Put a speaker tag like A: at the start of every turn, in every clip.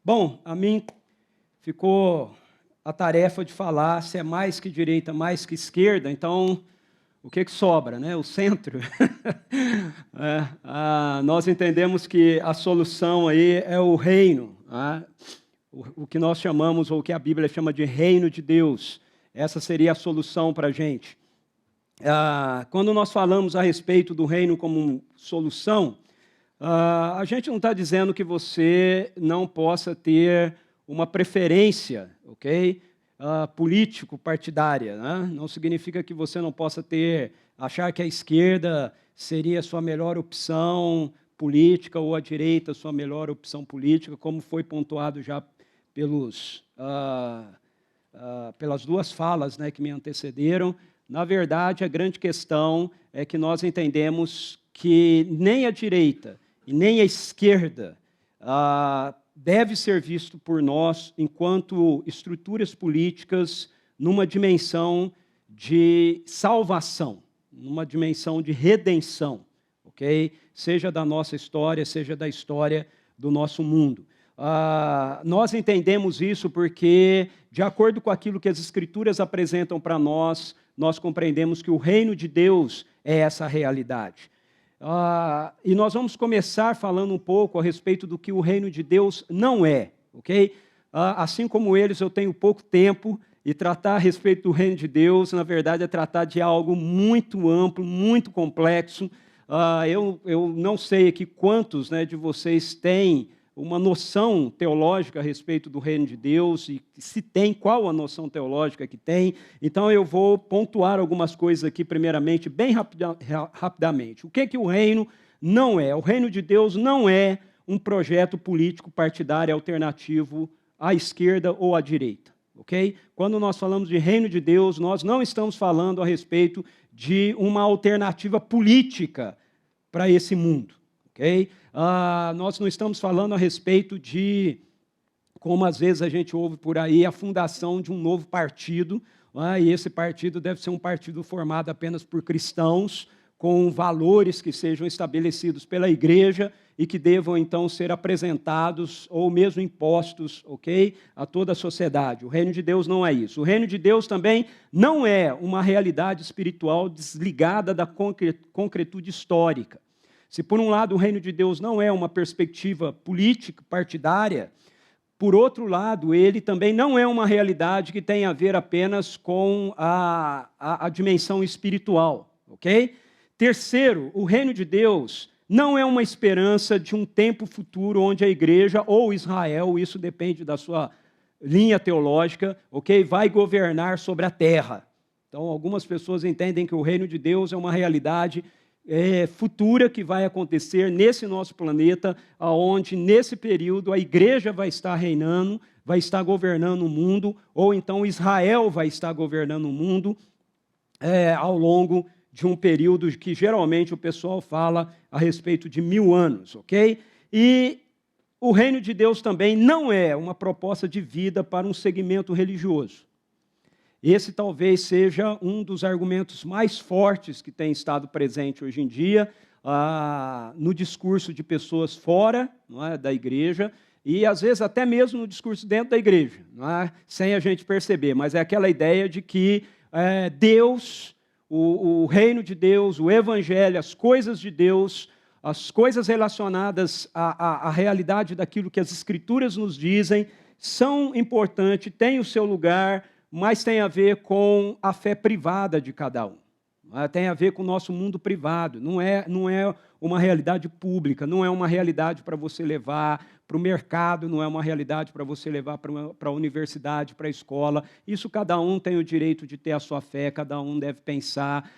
A: Bom, a mim ficou a tarefa de falar se é mais que direita, mais que esquerda, então o que sobra, né? O centro. Nós entendemos que a solução aí é o reino, o que nós chamamos, ou o que a Bíblia chama de reino de Deus. Essa seria a solução para a gente. Quando nós falamos a respeito do reino como solução, a gente não está dizendo que você não possa ter uma preferência, ok? Político-partidária, né? Não significa que você não possa achar que a esquerda seria a sua melhor opção política ou a direita a sua melhor opção política, como foi pontuado já pelas duas falas, né, que me antecederam. Na verdade, a grande questão é que nós entendemos que nem a direita e nem a esquerda deve ser visto por nós enquanto estruturas políticas numa dimensão de salvação, numa dimensão de redenção, ok? Seja da nossa história, seja da história do nosso mundo. Nós entendemos isso porque, de acordo com aquilo que as Escrituras apresentam para nós, nós compreendemos que o reino de Deus é essa realidade. E nós vamos começar falando um pouco a respeito do que o reino de Deus não é, ok? Assim como eles, eu tenho pouco tempo, e tratar a respeito do reino de Deus, na verdade, é tratar de algo muito amplo, muito complexo. Eu não sei aqui quantos, né, de vocês têm uma noção teológica a respeito do reino de Deus, e se tem, qual a noção teológica que tem. Então, eu vou pontuar algumas coisas aqui, primeiramente, bem rapidamente. O que o reino não é? O reino de Deus não é um projeto político partidário alternativo à esquerda ou à direita, ok? Quando nós falamos de reino de Deus, nós não estamos falando a respeito de uma alternativa política para esse mundo, ok? Nós não estamos falando a respeito de, como às vezes a gente ouve por aí, a fundação de um novo partido, e esse partido deve ser um partido formado apenas por cristãos, com valores que sejam estabelecidos pela igreja e que devam, então, ser apresentados ou mesmo impostos, ok, a toda a sociedade. O reino de Deus não é isso. O reino de Deus também não é uma realidade espiritual desligada da concretude histórica. Se, por um lado, o reino de Deus não é uma perspectiva política, partidária, por outro lado, ele também não é uma realidade que tem a ver apenas com a dimensão espiritual, ok? Terceiro, o reino de Deus não é uma esperança de um tempo futuro onde a igreja ou Israel, isso depende da sua linha teológica, ok? Vai governar sobre a terra. Então, algumas pessoas entendem que o reino de Deus é uma realidade futura que vai acontecer nesse nosso planeta, onde, nesse período, a igreja vai estar reinando, vai estar governando o mundo, ou então Israel vai estar governando o mundo ao longo de um período que, geralmente, o pessoal fala a respeito de 1000 anos, ok? E o reino de Deus também não é uma proposta de vida para um segmento religioso. Esse talvez seja um dos argumentos mais fortes que tem estado presente hoje em dia no discurso de pessoas fora, não é, da igreja, e às vezes até mesmo no discurso dentro da igreja, não é, sem a gente perceber, mas é aquela ideia de que Deus, o reino de Deus, o evangelho, as coisas de Deus, as coisas relacionadas à realidade daquilo que as Escrituras nos dizem, são importantes, têm o seu lugar, mas tem a ver com a fé privada de cada um. Tem a ver com o nosso mundo privado. Não é uma realidade pública, não é uma realidade para você levar para o mercado, não é uma realidade para você levar para a universidade, para a escola. Isso cada um tem o direito de ter a sua fé, cada um deve pensar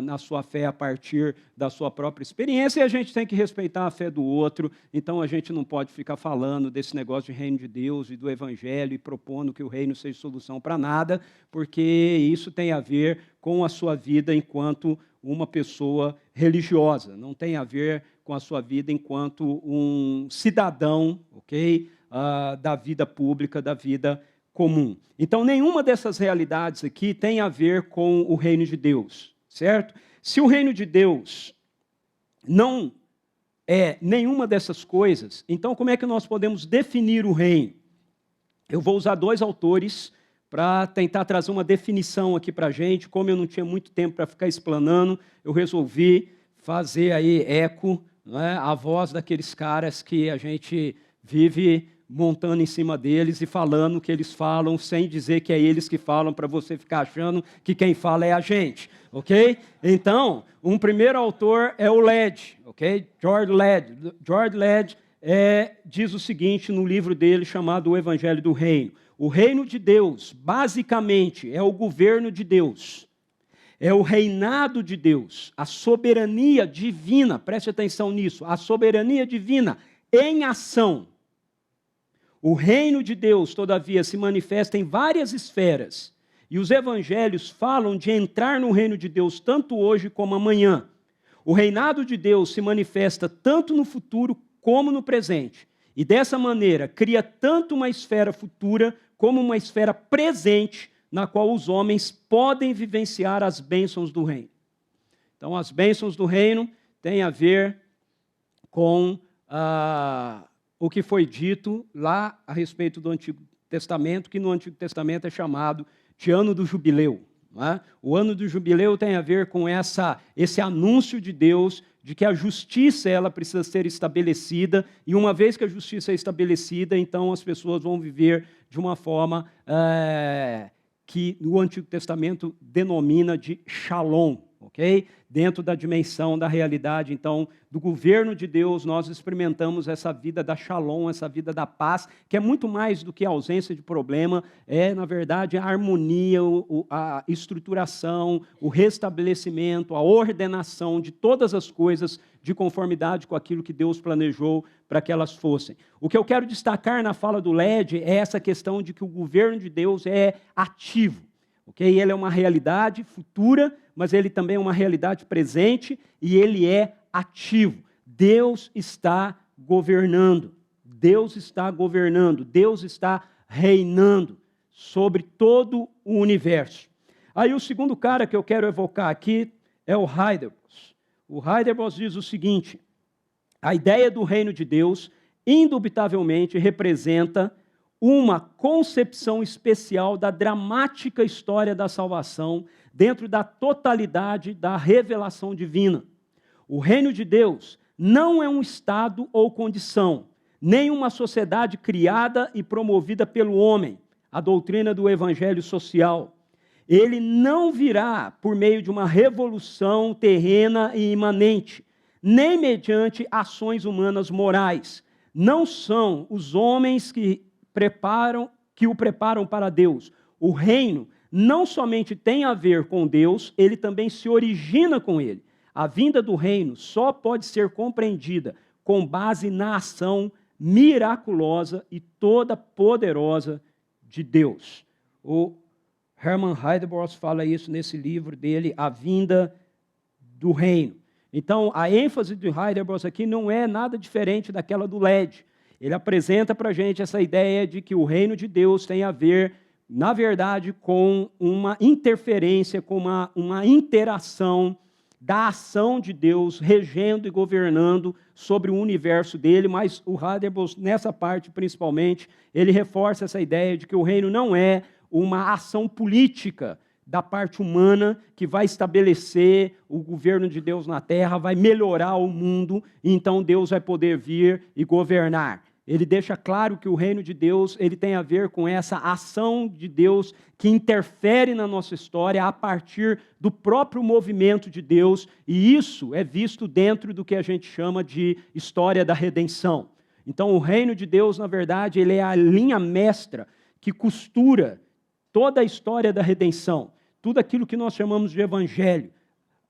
A: na sua fé a partir da sua própria experiência, e a gente tem que respeitar a fé do outro. Então a gente não pode ficar falando desse negócio de reino de Deus e do evangelho e propondo que o reino seja solução para nada, porque isso tem a ver com a sua vida enquanto uma pessoa religiosa, não tem a ver com a sua vida enquanto um cidadão, ok, da vida pública, da vida comum. Então, nenhuma dessas realidades aqui tem a ver com o reino de Deus, certo? Se o reino de Deus não é nenhuma dessas coisas, então como é que nós podemos definir o reino? Eu vou usar 2 autores para tentar trazer uma definição aqui para a gente. Como eu não tinha muito tempo para ficar explanando, eu resolvi fazer aí eco, né, a voz daqueles caras que a gente vive montando em cima deles e falando o que eles falam, sem dizer que é eles que falam, para você ficar achando que quem fala é a gente, ok? Então, um primeiro autor é o Led, ok? George Led. George Led diz o seguinte no livro dele chamado O Evangelho do Reino. O reino de Deus, basicamente, é o governo de Deus. É o reinado de Deus, a soberania divina, preste atenção nisso, a soberania divina em ação. O reino de Deus, todavia, se manifesta em várias esferas, e os evangelhos falam de entrar no reino de Deus tanto hoje como amanhã. O reinado de Deus se manifesta tanto no futuro como no presente, e dessa maneira cria tanto uma esfera futura como uma esfera presente, na qual os homens podem vivenciar as bênçãos do reino. Então, as bênçãos do reino têm a ver com o que foi dito lá a respeito do Antigo Testamento, que no Antigo Testamento é chamado de ano do jubileu. Não é? O ano do jubileu tem a ver com esse anúncio de Deus de que a justiça ela precisa ser estabelecida, e uma vez que a justiça é estabelecida, então as pessoas vão viver de uma forma que o Antigo Testamento denomina de shalom, ok? Dentro da dimensão da realidade, então, do governo de Deus, nós experimentamos essa vida da shalom, essa vida da paz, que é muito mais do que a ausência de problema, na verdade, a harmonia, a estruturação, o restabelecimento, a ordenação de todas as coisas de conformidade com aquilo que Deus planejou para que elas fossem. O que eu quero destacar na fala do Led é essa questão de que o governo de Deus é ativo. Okay? Ele é uma realidade futura, mas ele também é uma realidade presente e ele é ativo. Deus está governando. Deus está governando. Deus está reinando sobre todo o universo. Aí o segundo cara que eu quero evocar aqui é o Heidelberg. O Heidelberg diz o seguinte: a ideia do reino de Deus, indubitavelmente, representa uma concepção especial da dramática história da salvação dentro da totalidade da revelação divina. O reino de Deus não é um estado ou condição, nem uma sociedade criada e promovida pelo homem, a doutrina do evangelho social. Ele não virá por meio de uma revolução terrena e imanente, nem mediante ações humanas morais. Não são os homens que o preparam para Deus. O reino não somente tem a ver com Deus, ele também se origina com ele. A vinda do reino só pode ser compreendida com base na ação miraculosa e toda poderosa de Deus. O Hermann Heidelberg fala isso nesse livro dele, A Vinda do Reino. Então, a ênfase de Heidelberg aqui não é nada diferente daquela do Led. Ele apresenta para a gente essa ideia de que o reino de Deus tem a ver, na verdade, com uma interferência, com uma interação da ação de Deus regendo e governando sobre o universo dele, mas o Heidelberg, nessa parte principalmente, ele reforça essa ideia de que o reino não é uma ação política da parte humana que vai estabelecer o governo de Deus na terra, vai melhorar o mundo, e então Deus vai poder vir e governar. Ele deixa claro que o reino de Deus ele tem a ver com essa ação de Deus que interfere na nossa história a partir do próprio movimento de Deus, e isso é visto dentro do que a gente chama de história da redenção. Então, o reino de Deus, na verdade, ele é a linha mestra que costura toda a história da redenção, tudo aquilo que nós chamamos de evangelho,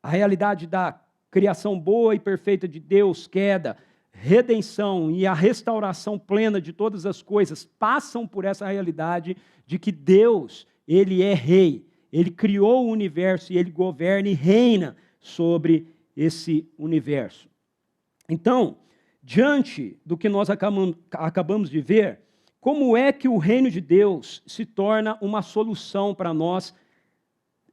A: a realidade da criação boa e perfeita de Deus, queda, redenção e a restauração plena de todas as coisas passam por essa realidade de que Deus, ele é rei, ele criou o universo e ele governa e reina sobre esse universo. Então, diante do que nós acabamos de ver, como é que o reino de Deus se torna uma solução para nós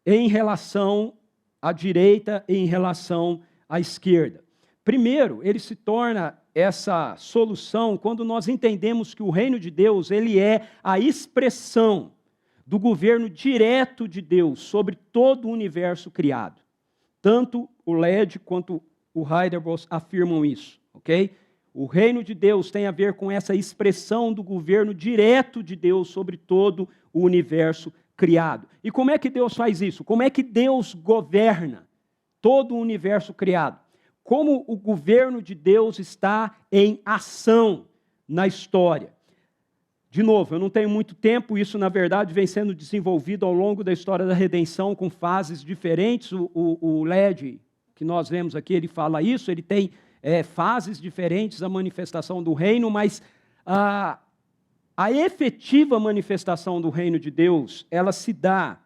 A: em relação à direita e em relação à esquerda? Primeiro, ele se torna essa solução quando nós entendemos que o reino de Deus, ele é a expressão do governo direto de Deus sobre todo o universo criado. Tanto o Led quanto o Heidelberg afirmam isso, ok? O reino de Deus tem a ver com essa expressão do governo direto de Deus sobre todo o universo criado. E como é que Deus faz isso? Como é que Deus governa todo o universo criado? Como o governo de Deus está em ação na história. De novo, eu não tenho muito tempo, isso na verdade vem sendo desenvolvido ao longo da história da redenção com fases diferentes. O LED, que nós vemos aqui, ele fala isso, ele tem fases diferentes da manifestação do reino, mas a efetiva manifestação do reino de Deus, ela se dá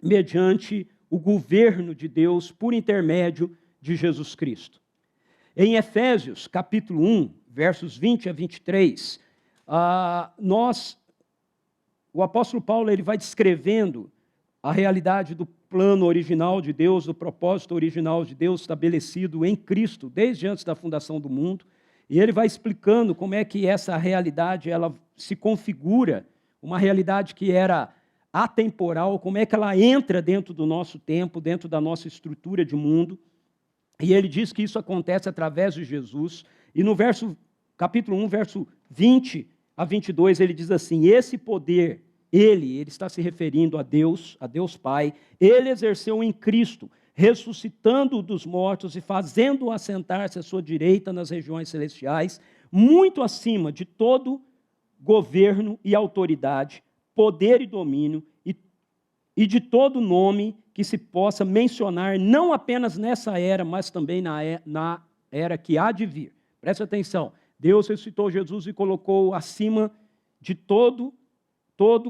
A: mediante o governo de Deus por intermédio de Jesus Cristo. Em Efésios, capítulo 1, versos 20 a 23, o apóstolo Paulo ele vai descrevendo a realidade do plano original de Deus, do propósito original de Deus estabelecido em Cristo, desde antes da fundação do mundo, e ele vai explicando como é que essa realidade ela se configura, uma realidade que era atemporal, como é que ela entra dentro do nosso tempo, dentro da nossa estrutura de mundo, e ele diz que isso acontece através de Jesus, e no capítulo 1, verso 20 a 22, ele diz assim, esse poder, ele está se referindo a Deus Pai, ele exerceu em Cristo, ressuscitando-o dos mortos e fazendo-o assentar-se à sua direita nas regiões celestiais, muito acima de todo governo e autoridade, poder e domínio, e de todo nome que se possa mencionar, não apenas nessa era, mas também na era que há de vir. Preste atenção, Deus ressuscitou Jesus e colocou acima de todo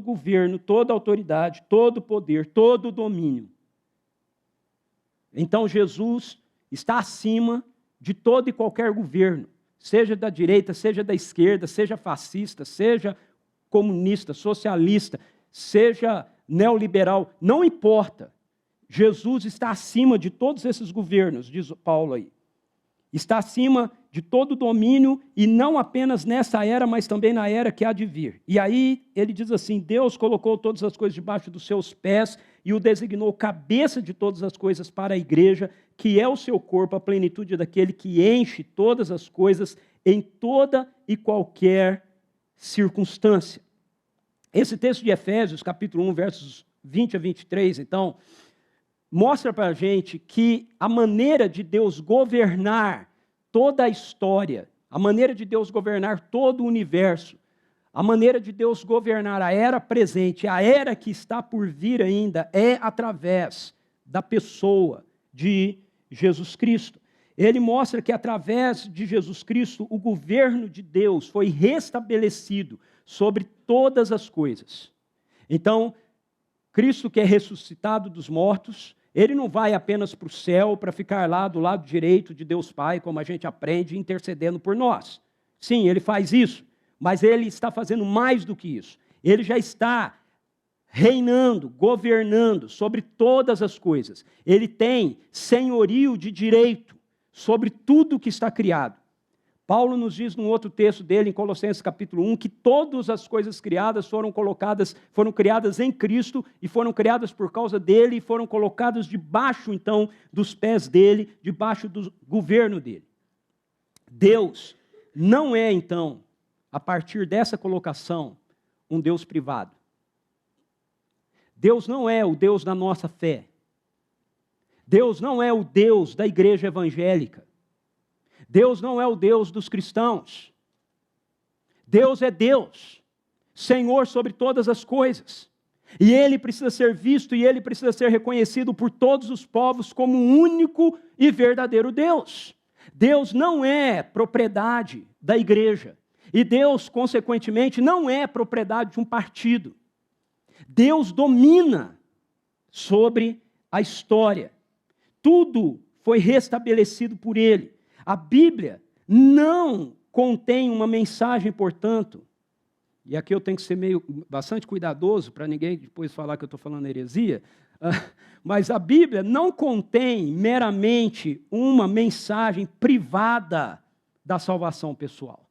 A: governo, toda autoridade, todo poder, todo domínio. Então Jesus está acima de todo e qualquer governo, seja da direita, seja da esquerda, seja fascista, seja comunista, socialista, seja neoliberal, não importa. Jesus está acima de todos esses governos, diz Paulo aí. Está acima de todo domínio, e não apenas nessa era, mas também na era que há de vir. E aí ele diz assim, Deus colocou todas as coisas debaixo dos seus pés e o designou cabeça de todas as coisas para a igreja, que é o seu corpo, a plenitude daquele que enche todas as coisas em toda e qualquer circunstância. Esse texto de Efésios, capítulo 1, versos 20 a 23, então, mostra para a gente que a maneira de Deus governar toda a história, a maneira de Deus governar todo o universo, a maneira de Deus governar a era presente, a era que está por vir ainda, é através da pessoa de Jesus Cristo. Ele mostra que através de Jesus Cristo, o governo de Deus foi restabelecido sobre todas as coisas. Então, Cristo que é ressuscitado dos mortos, ele não vai apenas para o céu para ficar lá do lado direito de Deus Pai, como a gente aprende, intercedendo por nós. Sim, ele faz isso, mas ele está fazendo mais do que isso. Ele já está reinando, governando sobre todas as coisas. Ele tem senhorio de direito sobre tudo que está criado. Paulo nos diz num outro texto dele, em Colossenses capítulo 1, que todas as coisas criadas foram criadas em Cristo e foram criadas por causa dele e foram colocadas debaixo, então, dos pés dele, debaixo do governo dele. Deus não é, então, a partir dessa colocação, um Deus privado. Deus não é o Deus da nossa fé. Deus não é o Deus da igreja evangélica. Deus não é o Deus dos cristãos. Deus é Deus, Senhor sobre todas as coisas. E Ele precisa ser visto e Ele precisa ser reconhecido por todos os povos como um único e verdadeiro Deus. Deus não é propriedade da igreja. E Deus, consequentemente, não é propriedade de um partido. Deus domina sobre a história. Tudo foi restabelecido por Ele. A Bíblia não contém uma mensagem, portanto, e aqui eu tenho que ser bastante cuidadoso para ninguém depois falar que eu estou falando heresia, Mas a Bíblia não contém meramente uma mensagem privada da salvação pessoal.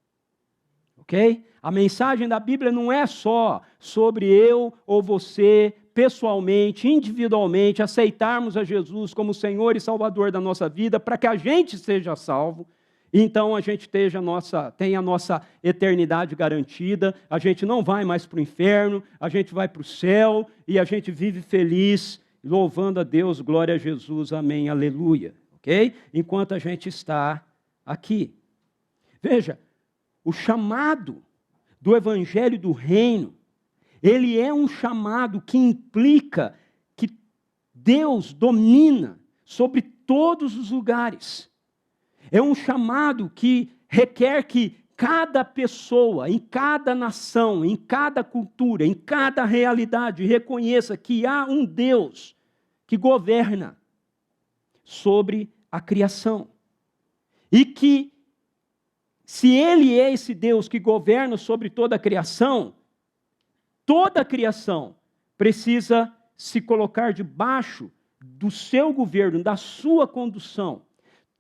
A: Ok? A mensagem da Bíblia não é só sobre eu ou você, pessoalmente, individualmente, aceitarmos a Jesus como Senhor e Salvador da nossa vida, para que a gente seja salvo, e então a gente tenha a nossa eternidade garantida, a gente não vai mais para o inferno, a gente vai para o céu, e a gente vive feliz, louvando a Deus, glória a Jesus, amém, aleluia. Ok? Enquanto a gente está aqui. Veja, o chamado do Evangelho do Reino, ele é um chamado que implica que Deus domina sobre todos os lugares. É um chamado que requer que cada pessoa, em cada nação, em cada cultura, em cada realidade, reconheça que há um Deus que governa sobre a criação. E que, se Ele é esse Deus que governa sobre toda a criação precisa se colocar debaixo do seu governo, da sua condução.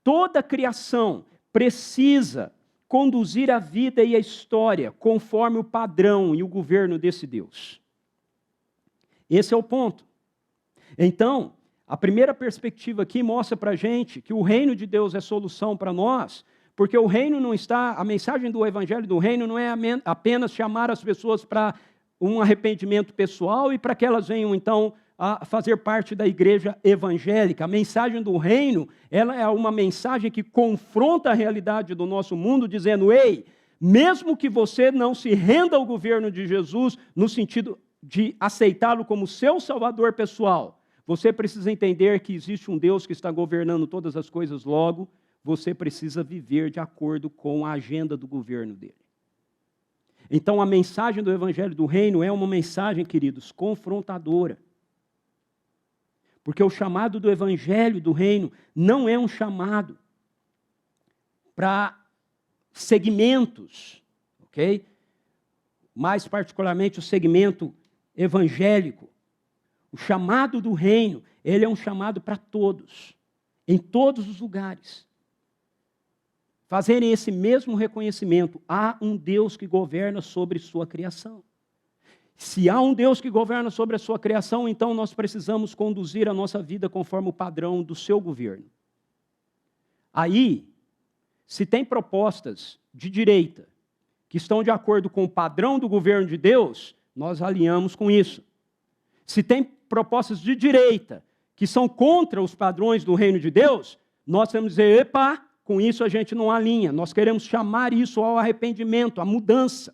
A: Toda a criação precisa conduzir a vida e a história conforme o padrão e o governo desse Deus. Esse é o ponto. Então, a primeira perspectiva aqui mostra para a gente que o reino de Deus é solução para nós, porque o reino não está, a mensagem do Evangelho do Reino não é apenas chamar as pessoas para um arrependimento pessoal e para que elas venham, então, a fazer parte da igreja evangélica. A mensagem do reino, ela é uma mensagem que confronta a realidade do nosso mundo, dizendo, ei, mesmo que você não se renda ao governo de Jesus, no sentido de aceitá-lo como seu salvador pessoal, você precisa entender que existe um Deus que está governando todas as coisas, logo, você precisa viver de acordo com a agenda do governo dele. Então, a mensagem do Evangelho do Reino é uma mensagem, queridos, confrontadora. Porque o chamado do Evangelho do Reino não é um chamado para segmentos, ok? Mais particularmente o segmento evangélico. O chamado do Reino, ele é um chamado para todos, em todos os lugares. Fazerem esse mesmo reconhecimento, há um Deus que governa sobre sua criação. Se há um Deus que governa sobre a sua criação, então nós precisamos conduzir a nossa vida conforme o padrão do seu governo. Aí, se tem propostas de direita que estão de acordo com o padrão do governo de Deus, nós alinhamos com isso. Se tem propostas de direita que são contra os padrões do reino de Deus, nós temos que dizer, epa, com isso a gente não alinha. Nós queremos chamar isso ao arrependimento, à mudança.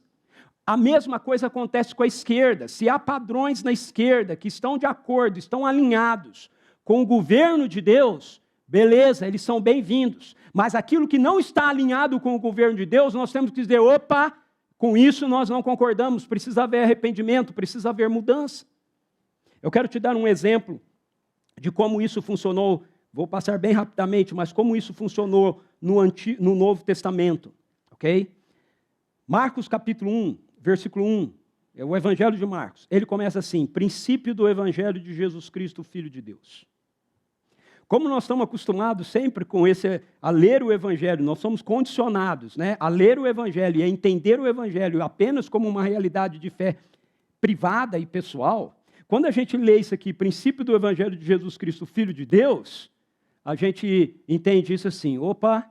A: A mesma coisa acontece com a esquerda. Se há padrões na esquerda que estão de acordo, estão alinhados com o governo de Deus, beleza, eles são bem-vindos. Mas aquilo que não está alinhado com o governo de Deus, nós temos que dizer, opa, com isso nós não concordamos, precisa haver arrependimento, precisa haver mudança. Eu quero te dar um exemplo de como isso funcionou. Vou passar bem rapidamente, mas como isso funcionou no Novo Testamento, ok? Marcos capítulo 1, versículo 1, é o Evangelho de Marcos. Ele começa assim, princípio do Evangelho de Jesus Cristo, Filho de Deus. Como nós estamos acostumados sempre a ler o Evangelho, nós somos condicionados, né, a ler o Evangelho e a entender o Evangelho apenas como uma realidade de fé privada e pessoal. Quando a gente lê isso aqui, princípio do Evangelho de Jesus Cristo, Filho de Deus, a gente entende isso assim, opa,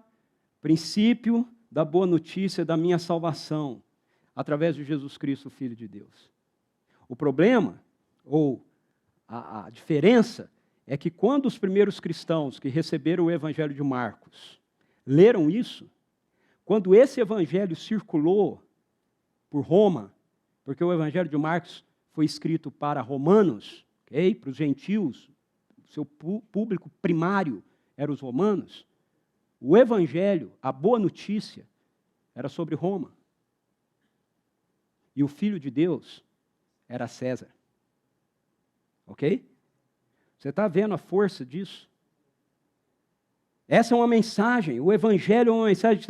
A: princípio da boa notícia da minha salvação, através de Jesus Cristo, Filho de Deus. O problema, ou a diferença, é que quando os primeiros cristãos que receberam o Evangelho de Marcos leram isso, quando esse Evangelho circulou por Roma, porque o Evangelho de Marcos foi escrito para romanos, okay? Para os gentios, seu público primário eram os romanos, o Evangelho, a boa notícia, era sobre Roma. E o Filho de Deus era César. Ok? Você está vendo a força disso? Essa é uma mensagem, o Evangelho é uma mensagem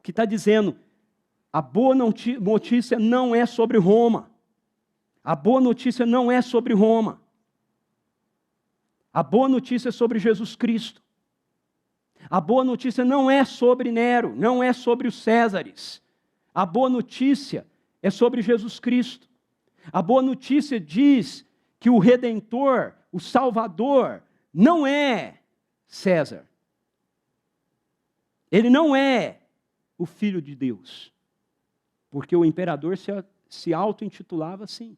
A: que está dizendo, a boa notícia não é sobre Roma. A boa notícia não é sobre Roma. A boa notícia é sobre Jesus Cristo. A boa notícia não é sobre Nero, não é sobre os Césares. A boa notícia é sobre Jesus Cristo. A boa notícia diz que o Redentor, o Salvador, não é César. Ele não é o Filho de Deus, porque o imperador se auto-intitulava assim.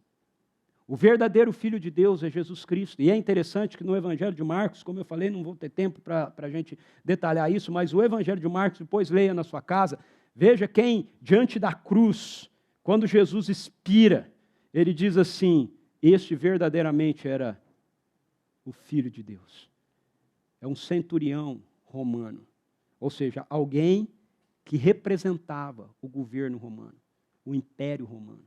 A: O verdadeiro Filho de Deus é Jesus Cristo. E é interessante que no Evangelho de Marcos, como eu falei, não vou ter tempo para a gente detalhar isso, mas o Evangelho de Marcos, depois leia na sua casa, veja quem, diante da cruz, quando Jesus expira, ele diz assim, este verdadeiramente era o Filho de Deus. É um centurião romano, ou seja, alguém que representava o governo romano, o Império Romano.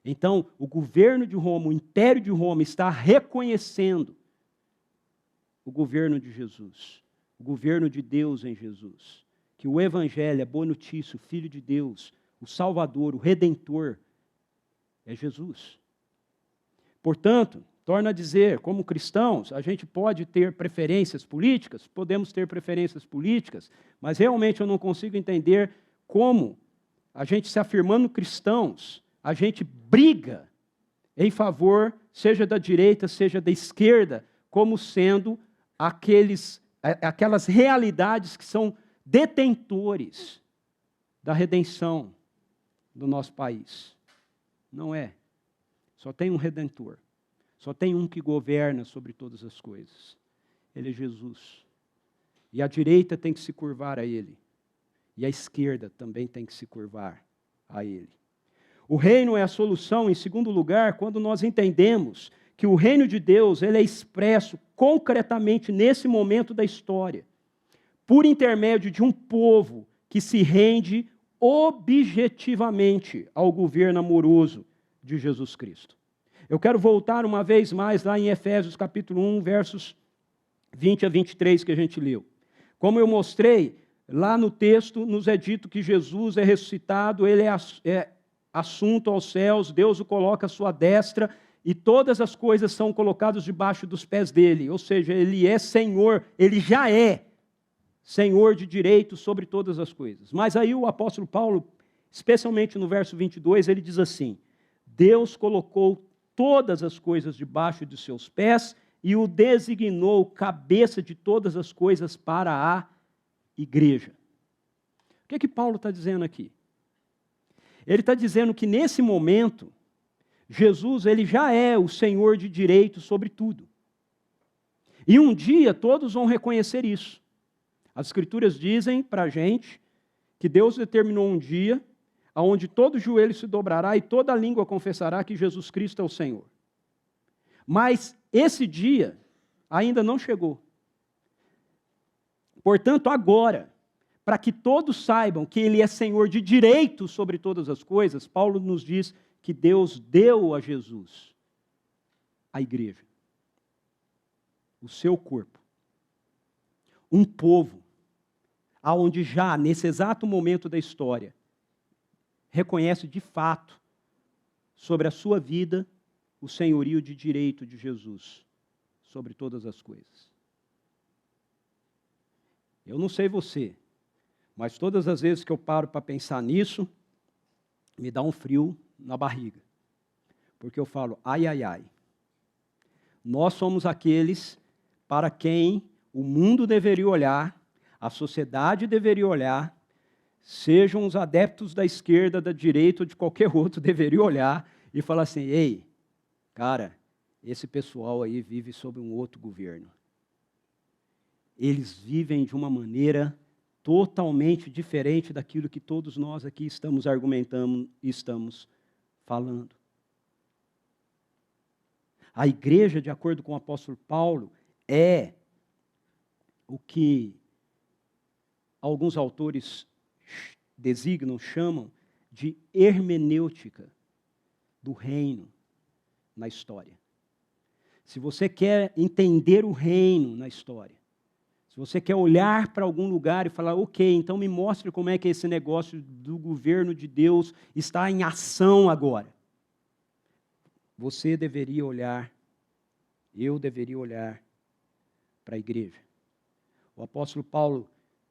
A: Então, o governo de Roma, o Império de Roma está reconhecendo o governo de Jesus, o governo de Deus em Jesus, que o Evangelho é boa notícia, o Filho de Deus, o Salvador, o Redentor, é Jesus. Portanto, torno a dizer, como cristãos, a gente pode ter preferências políticas, podemos ter preferências políticas, mas realmente eu não consigo entender como a gente se afirmando cristãos, a gente briga em favor, seja da direita, seja da esquerda, como sendo aquelas realidades que são detentores da redenção do nosso país. Não é. Só tem um Redentor. Só tem um que governa sobre todas as coisas. Ele é Jesus. E a direita tem que se curvar a Ele. E a esquerda também tem que se curvar a Ele. O reino é a solução, em segundo lugar, quando nós entendemos que o reino de Deus ele é expresso concretamente nesse momento da história, por intermédio de um povo que se rende objetivamente ao governo amoroso de Jesus Cristo. Eu quero voltar uma vez mais lá em Efésios capítulo 1, versos 20 a 23 que a gente leu. Como eu mostrei, lá no texto nos é dito que Jesus é ressuscitado, ele é assunto aos céus, Deus o coloca à sua destra e todas as coisas são colocadas debaixo dos pés dele. Ou seja, ele é Senhor, ele já é Senhor de direito sobre todas as coisas. Mas aí o apóstolo Paulo, especialmente no verso 22, ele diz assim, Deus colocou todas as coisas debaixo de seus pés e o designou cabeça de todas as coisas para a igreja. O que é que Paulo está dizendo aqui? Ele está dizendo que nesse momento, Jesus ele já é o Senhor de direito sobre tudo. E um dia todos vão reconhecer isso. As Escrituras dizem para a gente que Deus determinou um dia onde todo joelho se dobrará e toda língua confessará que Jesus Cristo é o Senhor. Mas esse dia ainda não chegou. Portanto, agora, para que todos saibam que Ele é Senhor de direito sobre todas as coisas, Paulo nos diz que Deus deu a Jesus a igreja, o seu corpo, um povo, aonde já, nesse exato momento da história, reconhece de fato sobre a sua vida o senhorio de direito de Jesus sobre todas as coisas. Eu não sei você, mas todas as vezes que eu paro para pensar nisso, me dá um frio na barriga. Porque eu falo, ai, ai, ai. Nós somos aqueles para quem o mundo deveria olhar, a sociedade deveria olhar, sejam os adeptos da esquerda, da direita ou de qualquer outro, deveriam olhar e falar assim, ei, cara, esse pessoal aí vive sob um outro governo. Eles vivem de uma maneira totalmente diferente daquilo que todos nós aqui estamos argumentando e estamos falando. A igreja, de acordo com o apóstolo Paulo, é o que alguns autores designam, chamam de hermenêutica do reino na história. Se você quer entender o reino na história, se você quer olhar para algum lugar e falar, ok, então me mostre como é que esse negócio do governo de Deus está em ação agora. Você deveria olhar, eu deveria olhar para a igreja. O apóstolo Paulo,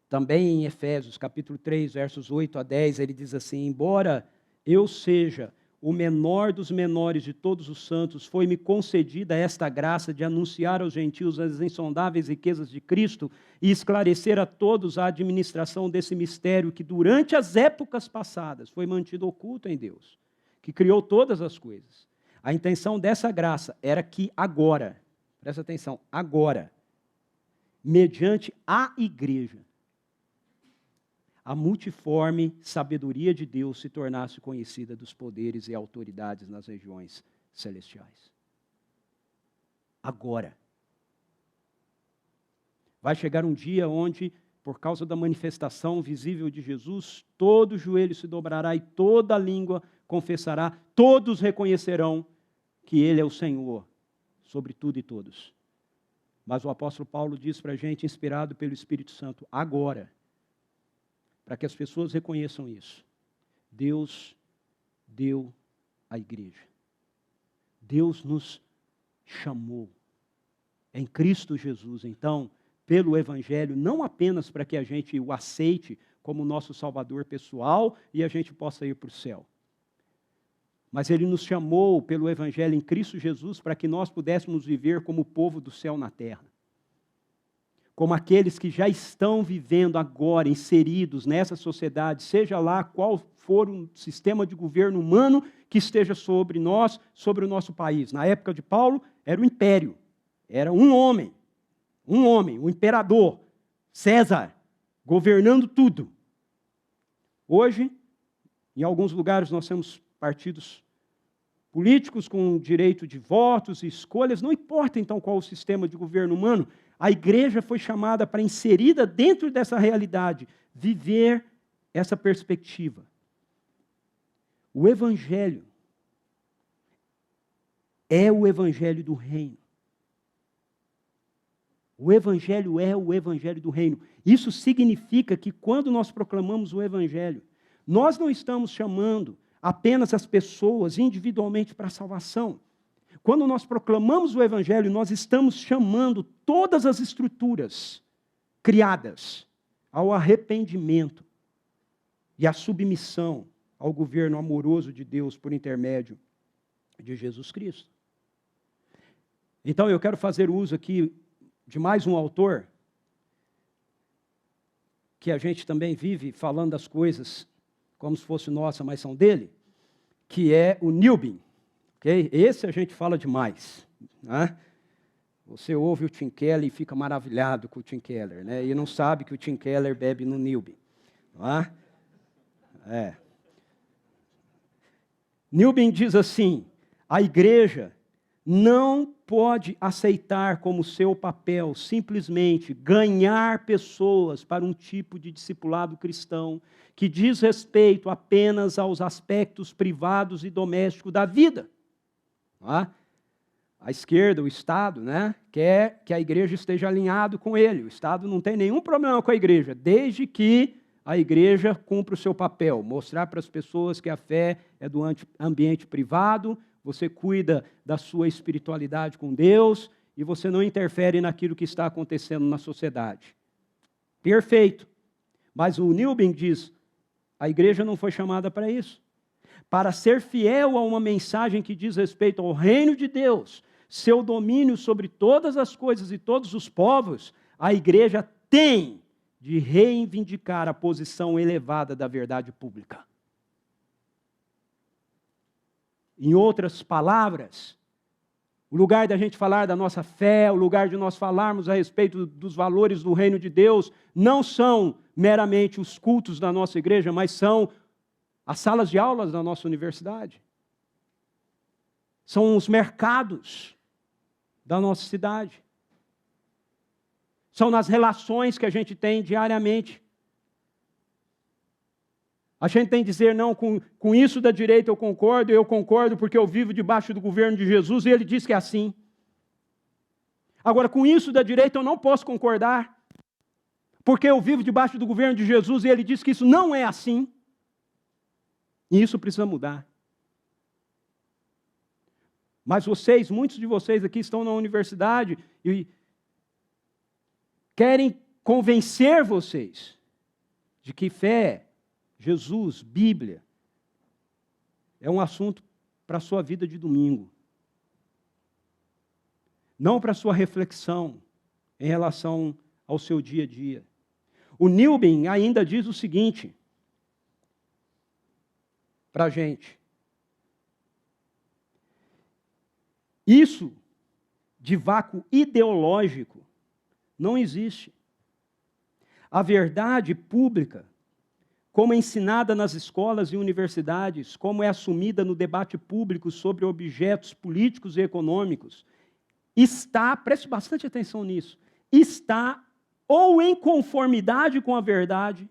A: também em Efésios, capítulo 3, versos 8 a 10, ele diz assim: embora eu seja o menor dos menores de todos os santos, foi-me concedida esta graça de anunciar aos gentios as insondáveis riquezas de Cristo e esclarecer a todos a administração desse mistério que durante as épocas passadas foi mantido oculto em Deus, que criou todas as coisas. A intenção dessa graça era que agora, presta atenção, agora, mediante a igreja, a multiforme sabedoria de Deus se tornasse conhecida dos poderes e autoridades nas regiões celestiais. Agora. Vai chegar um dia onde, por causa da manifestação visível de Jesus, todo joelho se dobrará e toda língua confessará, todos reconhecerão que Ele é o Senhor sobre tudo e todos. Mas o apóstolo Paulo diz para a gente, inspirado pelo Espírito Santo, agora, para que as pessoas reconheçam isso, Deus deu a igreja. Deus nos chamou em Cristo Jesus, então, pelo Evangelho, não apenas para que a gente o aceite como nosso Salvador pessoal e a gente possa ir para o céu. Mas Ele nos chamou pelo Evangelho em Cristo Jesus para que nós pudéssemos viver como o povo do céu na terra. Como aqueles que já estão vivendo agora, inseridos nessa sociedade, seja lá qual for o sistema de governo humano que esteja sobre nós, sobre o nosso país. Na época de Paulo, era o império, era um homem, o imperador, César, governando tudo. Hoje, em alguns lugares nós temos partidos políticos com direito de votos e escolhas, não importa então qual o sistema de governo humano, a igreja foi chamada para, inserida dentro dessa realidade, viver essa perspectiva. O Evangelho é o Evangelho do Reino. O Evangelho é o Evangelho do Reino. Isso significa que quando nós proclamamos o Evangelho, nós não estamos chamando apenas as pessoas individualmente para a salvação. Quando nós proclamamos o Evangelho, nós estamos chamando todas as estruturas criadas ao arrependimento e à submissão ao governo amoroso de Deus por intermédio de Jesus Cristo. Então, eu quero fazer uso aqui de mais um autor que a gente também vive falando das coisas como se fosse nossa, mas são dele, que é o Newbin. Okay? Esse a gente fala demais. Né? Você ouve o Tim Keller e fica maravilhado com o Tim Keller, né? E não sabe que o Tim Keller bebe no Newbin. Newbin diz assim: a igreja não pode aceitar como seu papel simplesmente ganhar pessoas para um tipo de discipulado cristão que diz respeito apenas aos aspectos privados e domésticos da vida. A esquerda, o Estado, né, quer que a igreja esteja alinhado com ele. O Estado não tem nenhum problema com a igreja, desde que a igreja cumpra o seu papel, mostrar para as pessoas que a fé é do ambiente privado, você cuida da sua espiritualidade com Deus e você não interfere naquilo que está acontecendo na sociedade. Perfeito. Mas o Newbin diz, a igreja não foi chamada para isso. Para ser fiel a uma mensagem que diz respeito ao reino de Deus, seu domínio sobre todas as coisas e todos os povos, a igreja tem de reivindicar a posição elevada da verdade pública. Em outras palavras, o lugar da gente falar da nossa fé, o lugar de nós falarmos a respeito dos valores do reino de Deus, não são meramente os cultos da nossa igreja, mas são as salas de aulas da nossa universidade. São os mercados da nossa cidade. São nas relações que a gente tem diariamente. A gente tem que dizer, não, com isso da direita eu concordo porque eu vivo debaixo do governo de Jesus e ele diz que é assim. Agora, com isso da direita eu não posso concordar, porque eu vivo debaixo do governo de Jesus e ele diz que isso não é assim. E isso precisa mudar. Mas muitos de vocês aqui estão na universidade querem convencer vocês de que fé, Jesus, Bíblia, é um assunto para a sua vida de domingo. Não para a sua reflexão em relação ao seu dia a dia. O Newbin ainda diz o seguinte para a gente. Isso de vácuo ideológico não existe. A verdade pública, como é ensinada nas escolas e universidades, como é assumida no debate público sobre objetos políticos e econômicos, está, preste bastante atenção nisso, está ou em conformidade com a verdade,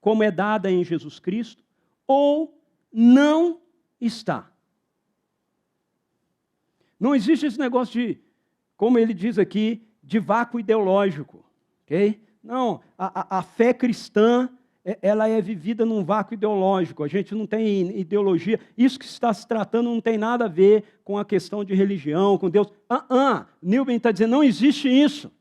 A: como é dada em Jesus Cristo, ou não está. Não existe esse negócio de, como ele diz aqui, de vácuo ideológico. Okay? Não, a fé cristã, ela é vivida num vácuo ideológico. A gente não tem ideologia. Isso que está se tratando não tem nada a ver com a questão de religião, com Deus. Newbin está dizendo, não existe isso.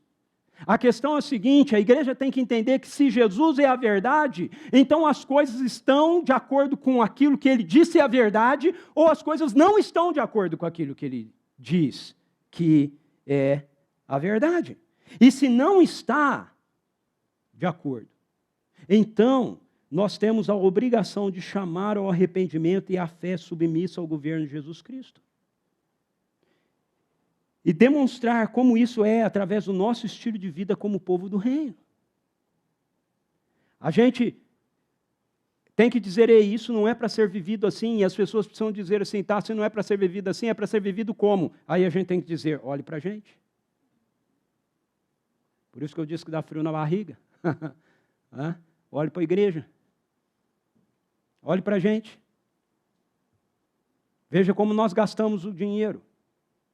A: A questão é a seguinte, a igreja tem que entender que se Jesus é a verdade, então as coisas estão de acordo com aquilo que ele disse é a verdade, ou as coisas não estão de acordo com aquilo que ele diz que é a verdade. E se não está de acordo, então nós temos a obrigação de chamar ao arrependimento e à fé submissa ao governo de Jesus Cristo. E demonstrar como isso é através do nosso estilo de vida como povo do reino. A gente tem que dizer, isso não é para ser vivido assim, e as pessoas precisam dizer assim, tá, se não é para ser vivido assim, é para ser vivido como? Aí a gente tem que dizer, olhe para a gente. Por isso que eu disse que dá frio na barriga. Olhe para a igreja. Olhe para a gente. Veja como nós gastamos o dinheiro.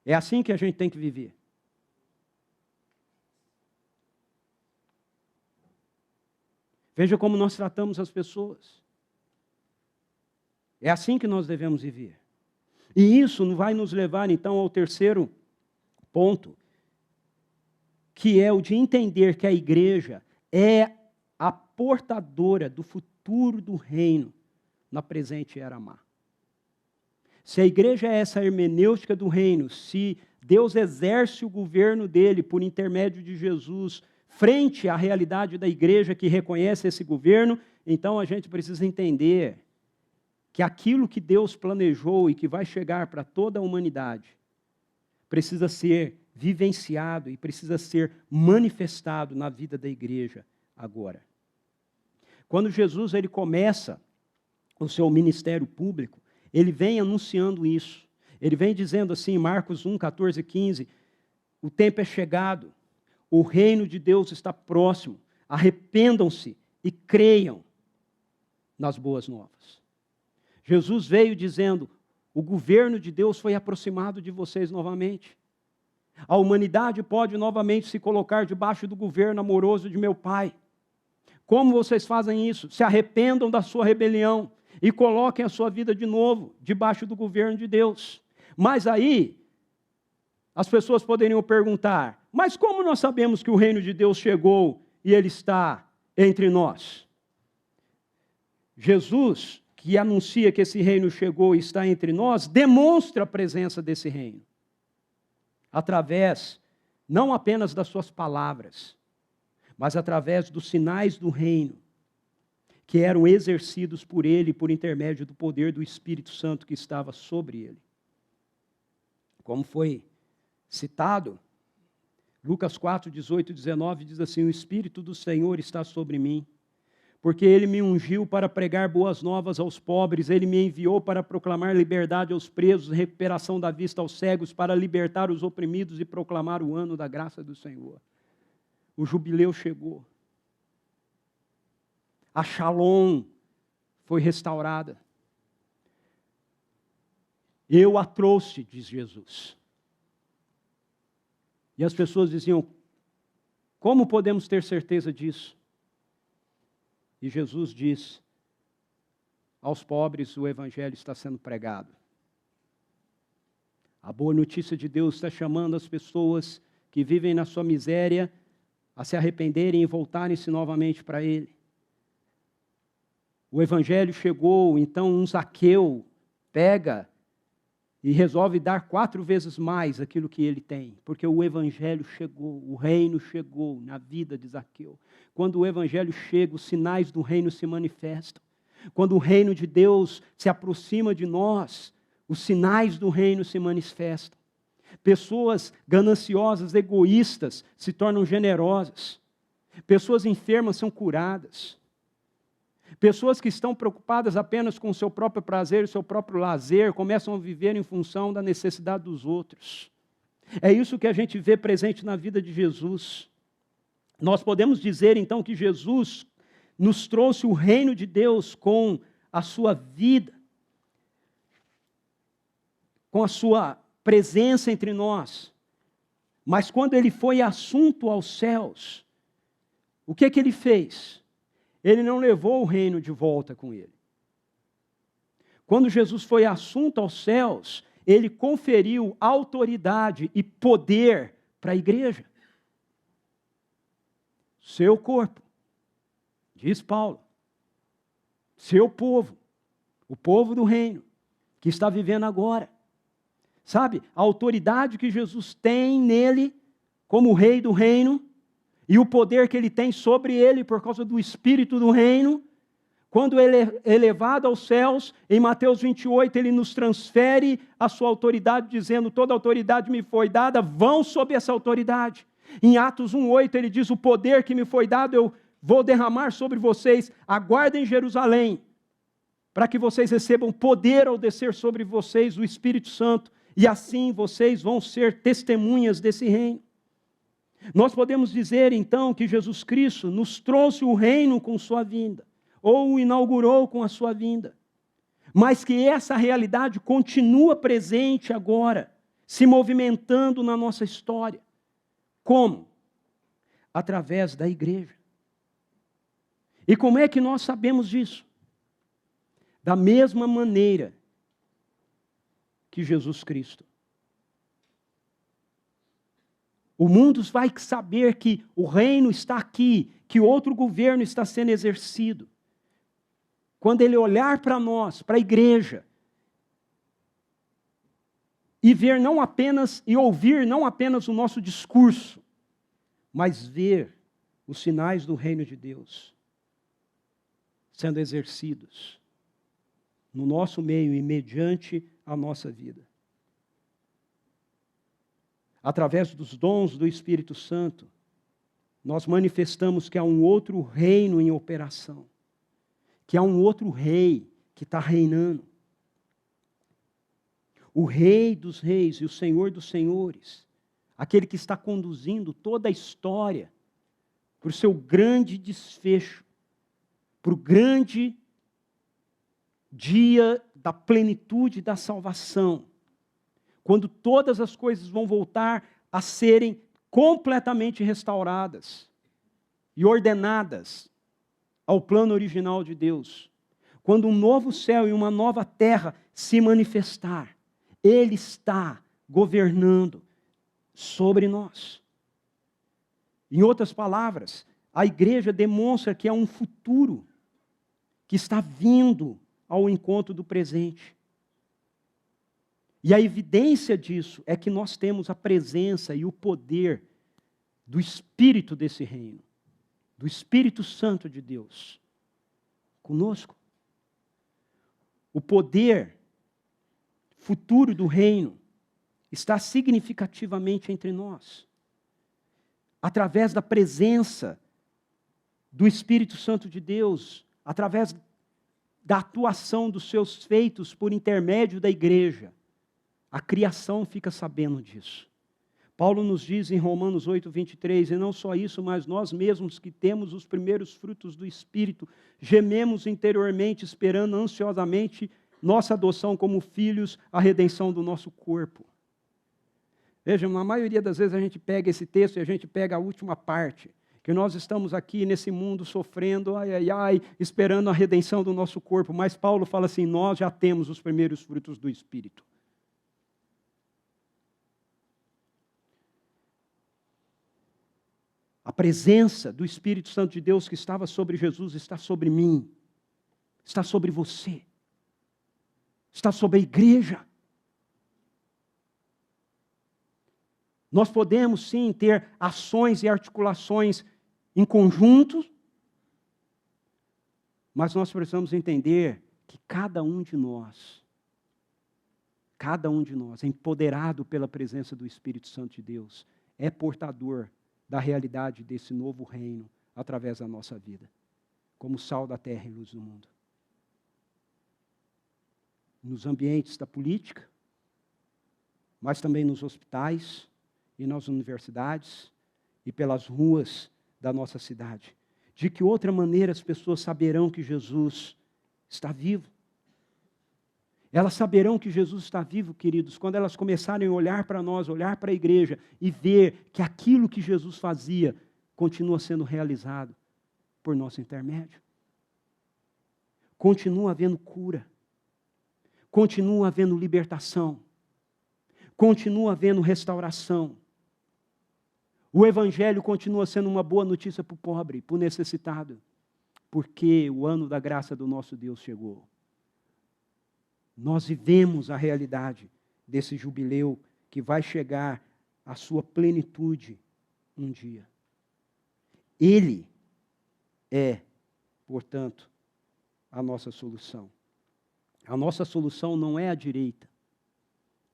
A: É assim que a gente tem que viver. Veja como nós tratamos as pessoas. É assim que nós devemos viver. E isso vai nos levar, então, ao terceiro ponto, que é o de entender que a igreja é a portadora do futuro do reino na presente era má. Se a igreja é essa hermenêutica do reino, se Deus exerce o governo dele por intermédio de Jesus, frente à realidade da igreja que reconhece esse governo, então a gente precisa entender que aquilo que Deus planejou e que vai chegar para toda a humanidade, precisa ser vivenciado e precisa ser manifestado na vida da igreja agora. Quando Jesus ele começa o seu ministério público, ele vem anunciando isso. Ele vem dizendo assim, Marcos 1, 14 e 15, o tempo é chegado, o reino de Deus está próximo, arrependam-se e creiam nas boas novas. Jesus veio dizendo, o governo de Deus foi aproximado de vocês novamente. A humanidade pode novamente se colocar debaixo do governo amoroso de meu Pai. Como vocês fazem isso? Se arrependam da sua rebelião e coloquem a sua vida de novo debaixo do governo de Deus. Mas aí, as pessoas poderiam perguntar, mas como nós sabemos que o reino de Deus chegou e ele está entre nós? Jesus, que anuncia que esse reino chegou e está entre nós, demonstra a presença desse reino. Através, não apenas das suas palavras, mas através dos sinais do reino, que eram exercidos por ele por intermédio do poder do Espírito Santo que estava sobre ele. Como foi citado, Lucas 4, 18 e 19 diz assim, o Espírito do Senhor está sobre mim, porque ele me ungiu para pregar boas novas aos pobres, ele me enviou para proclamar liberdade aos presos, recuperação da vista aos cegos, para libertar os oprimidos e proclamar o ano da graça do Senhor. O jubileu chegou. A Shalom foi restaurada. Eu a trouxe, diz Jesus. E as pessoas diziam, como podemos ter certeza disso? E Jesus diz, aos pobres o evangelho está sendo pregado. A boa notícia de Deus está chamando as pessoas que vivem na sua miséria a se arrependerem e voltarem-se novamente para Ele. O Evangelho chegou, então um Zaqueu pega e resolve dar 4 vezes mais aquilo que ele tem, porque o Evangelho chegou, o reino chegou na vida de Zaqueu. Quando o Evangelho chega, os sinais do reino se manifestam. Quando o reino de Deus se aproxima de nós, os sinais do reino se manifestam. Pessoas gananciosas, egoístas, se tornam generosas. Pessoas enfermas são curadas. Pessoas que estão preocupadas apenas com o seu próprio prazer, o seu próprio lazer, começam a viver em função da necessidade dos outros. É isso que a gente vê presente na vida de Jesus. Nós podemos dizer, então, que Jesus nos trouxe o reino de Deus com a sua vida, com a sua presença entre nós. Mas quando ele foi assunto aos céus, o que ele fez? Ele não levou o reino de volta com ele. Quando Jesus foi assunto aos céus, ele conferiu autoridade e poder para a igreja. Seu corpo, diz Paulo, seu povo, o povo do reino, que está vivendo agora. Sabe, a autoridade que Jesus tem nele, como rei do reino, e o poder que ele tem sobre ele por causa do Espírito do reino, quando ele é elevado aos céus, em Mateus 28, ele nos transfere a sua autoridade, dizendo, toda autoridade me foi dada, vão sob essa autoridade. Em Atos 1,8 ele diz, o poder que me foi dado eu vou derramar sobre vocês, aguardem Jerusalém, para que vocês recebam poder ao descer sobre vocês o Espírito Santo, e assim vocês vão ser testemunhas desse reino. Nós podemos dizer, então, que Jesus Cristo nos trouxe o reino com sua vinda, ou o inaugurou com a sua vinda, mas que essa realidade continua presente agora, se movimentando na nossa história. Como? Através da igreja. E como é que nós sabemos disso? Da mesma maneira que Jesus Cristo. O mundo vai saber que o reino está aqui, que outro governo está sendo exercido. Quando ele olhar para nós, para a igreja, e ver não apenas, e ouvir não apenas o nosso discurso, mas ver os sinais do reino de Deus sendo exercidos no nosso meio e mediante a nossa vida. Através dos dons do Espírito Santo, nós manifestamos que há um outro reino em operação, que há um outro rei que está reinando. O Rei dos Reis e o Senhor dos Senhores, aquele que está conduzindo toda a história para o seu grande desfecho, para o grande dia da plenitude da salvação, quando todas as coisas vão voltar a serem completamente restauradas e ordenadas ao plano original de Deus. Quando um novo céu e uma nova terra se manifestar, Ele está governando sobre nós. Em outras palavras, a igreja demonstra que há um futuro que está vindo ao encontro do presente. E a evidência disso é que nós temos a presença e o poder do Espírito desse reino, do Espírito Santo de Deus, conosco. O poder futuro do reino está significativamente entre nós, através da presença do Espírito Santo de Deus, através da atuação dos seus feitos por intermédio da igreja. A criação fica sabendo disso. Paulo nos diz em Romanos 8, 23, e não só isso, mas nós mesmos que temos os primeiros frutos do Espírito, gememos interiormente, esperando ansiosamente nossa adoção como filhos, a redenção do nosso corpo. Vejam, na maioria das vezes a gente pega esse texto e a gente pega a última parte, que nós estamos aqui nesse mundo sofrendo, esperando a redenção do nosso corpo, mas Paulo fala assim, nós já temos os primeiros frutos do Espírito. A presença do Espírito Santo de Deus que estava sobre Jesus está sobre mim, está sobre você, está sobre a igreja. Nós podemos sim ter ações e articulações em conjunto, mas nós precisamos entender que cada um de nós, empoderado pela presença do Espírito Santo de Deus, é portador da realidade desse novo reino através da nossa vida, como sal da terra e luz do mundo. Nos ambientes da política, mas também nos hospitais e nas universidades e pelas ruas da nossa cidade. De que outra maneira as pessoas saberão que Jesus está vivo? Elas saberão que Jesus está vivo, queridos, quando elas começarem a olhar para nós, olhar para a igreja e ver que aquilo que Jesus fazia continua sendo realizado por nosso intermédio. Continua havendo cura, continua havendo libertação, continua havendo restauração. O Evangelho continua sendo uma boa notícia para o pobre, para o necessitado, porque o ano da graça do nosso Deus chegou. Nós vivemos a realidade desse jubileu que vai chegar à sua plenitude um dia. Ele é, portanto, a nossa solução. A nossa solução não é a direita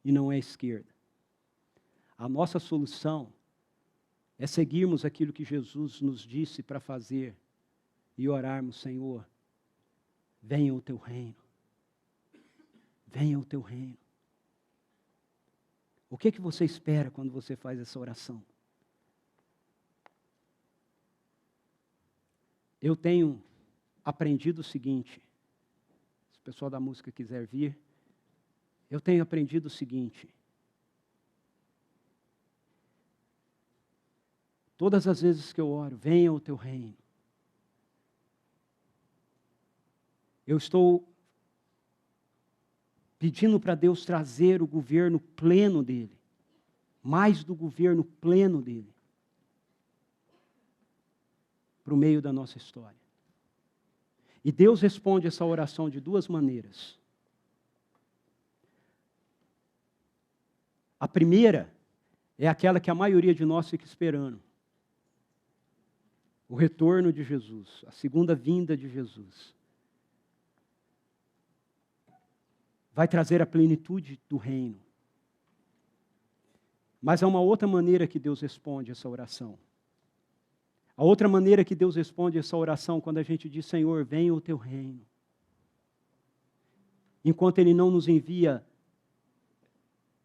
A: e não é a esquerda. A nossa solução é seguirmos aquilo que Jesus nos disse para fazer e orarmos: Senhor, venha o teu reino. Venha o teu reino. O que você espera quando você faz essa oração? Eu tenho aprendido o seguinte, se o pessoal da música quiser vir, eu tenho aprendido o seguinte: todas as vezes que eu oro, venha o teu reino, eu estou pedindo para Deus trazer o governo pleno dele, mais do governo pleno dele, para o meio da nossa história. E Deus responde essa oração de duas maneiras. A primeira é aquela que a maioria de nós fica esperando: o retorno de Jesus, a segunda vinda de Jesus. Vai trazer a plenitude do reino. Mas há uma outra maneira que Deus responde essa oração. A outra maneira que Deus responde essa oração, quando a gente diz: Senhor, venha o teu reino. Enquanto Ele não nos envia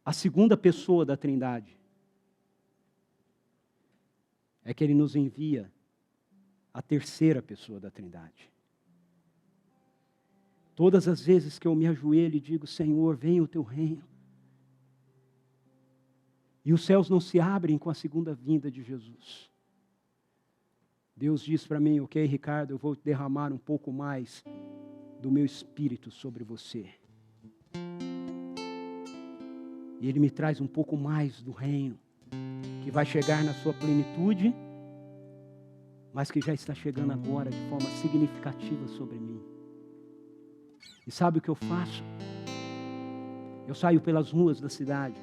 A: a segunda pessoa da Trindade, é que Ele nos envia a terceira pessoa da Trindade. Todas as vezes que eu me ajoelho e digo: Senhor, venha o teu reino, e os céus não se abrem com a segunda vinda de Jesus, Deus diz para mim: ok, Ricardo, eu vou derramar um pouco mais do meu Espírito sobre você. E Ele me traz um pouco mais do reino, que vai chegar na sua plenitude, mas que já está chegando agora de forma significativa sobre mim. E sabe o que eu faço? Eu saio pelas ruas da cidade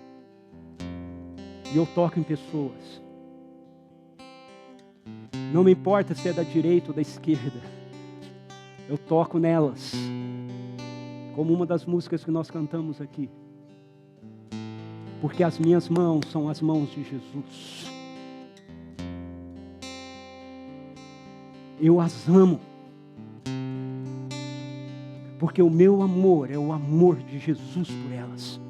A: e eu toco em pessoas. Não me importa se é da direita ou da esquerda, eu toco nelas, como uma das músicas que nós cantamos aqui. Porque as minhas mãos são as mãos de Jesus. Eu as amo. Porque o meu amor é o amor de Jesus por elas.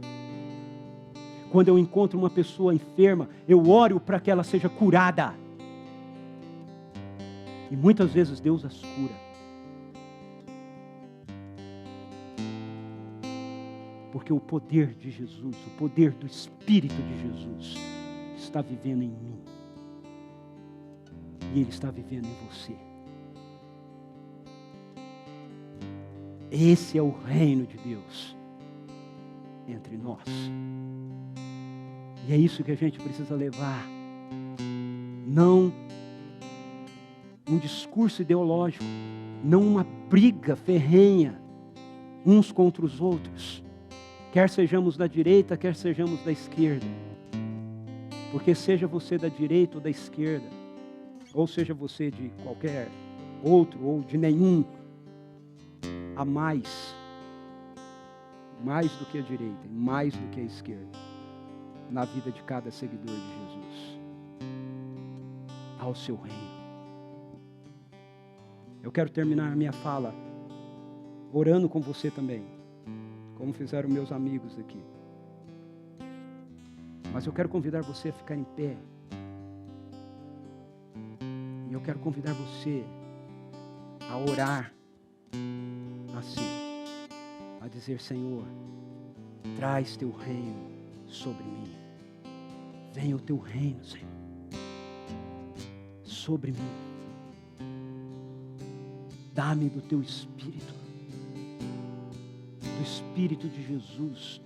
A: Quando eu encontro uma pessoa enferma, eu oro para que ela seja curada. E muitas vezes Deus as cura. Porque o poder de Jesus, o poder do Espírito de Jesus está vivendo em mim. E Ele está vivendo em você. Esse é o reino de Deus entre nós. E é isso que a gente precisa levar. Não um discurso ideológico, não uma briga ferrenha uns contra os outros, quer sejamos da direita, quer sejamos da esquerda. Porque seja você da direita ou da esquerda, ou seja você de qualquer outro ou de nenhum, há mais do que a direita e mais do que a esquerda na vida de cada seguidor de Jesus. Ao seu reino. Eu quero terminar a minha fala orando com você também, como fizeram meus amigos aqui. Mas eu quero convidar você a ficar em pé. E eu quero convidar você a orar assim, a dizer: Senhor, traz teu reino sobre mim. Venha o teu reino, Senhor, sobre mim. Dá-me do teu Espírito, do Espírito de Jesus.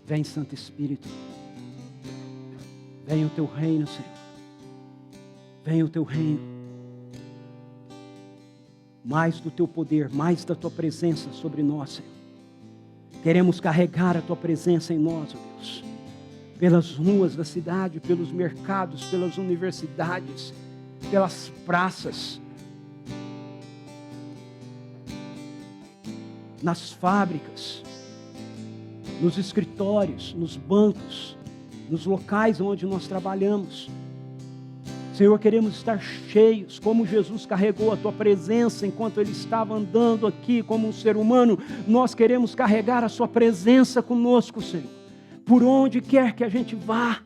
A: Vem, Santo Espírito. Venha o teu reino, Senhor. Venha o teu reino. Mais do teu poder, mais da tua presença sobre nós, Senhor. Queremos carregar a tua presença em nós, ó Deus. Pelas ruas da cidade, pelos mercados, pelas universidades, pelas praças, nas fábricas, nos escritórios, nos bancos, nos locais onde nós trabalhamos. Senhor, queremos estar cheios, como Jesus carregou a tua presença enquanto Ele estava andando aqui como um ser humano. Nós queremos carregar a sua presença conosco, Senhor, por onde quer que a gente vá.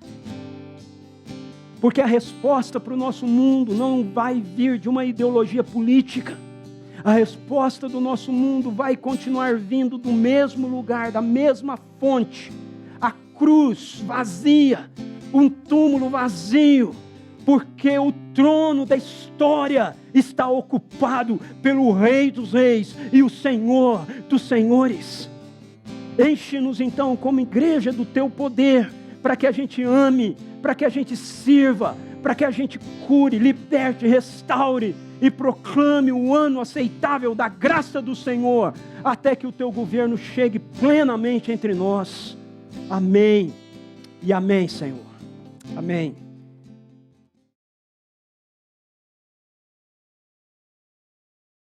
A: Porque a resposta para o nosso mundo não vai vir de uma ideologia política. A resposta do nosso mundo vai continuar vindo do mesmo lugar, da mesma fonte. A cruz vazia, um túmulo vazio, porque o trono da história está ocupado pelo Rei dos Reis e o Senhor dos Senhores. Enche-nos então como igreja do teu poder, para que a gente ame, para que a gente sirva, para que a gente cure, liberte, restaure e proclame o ano aceitável da graça do Senhor, até que o teu governo chegue plenamente entre nós. Amém e amém, Senhor. Amém.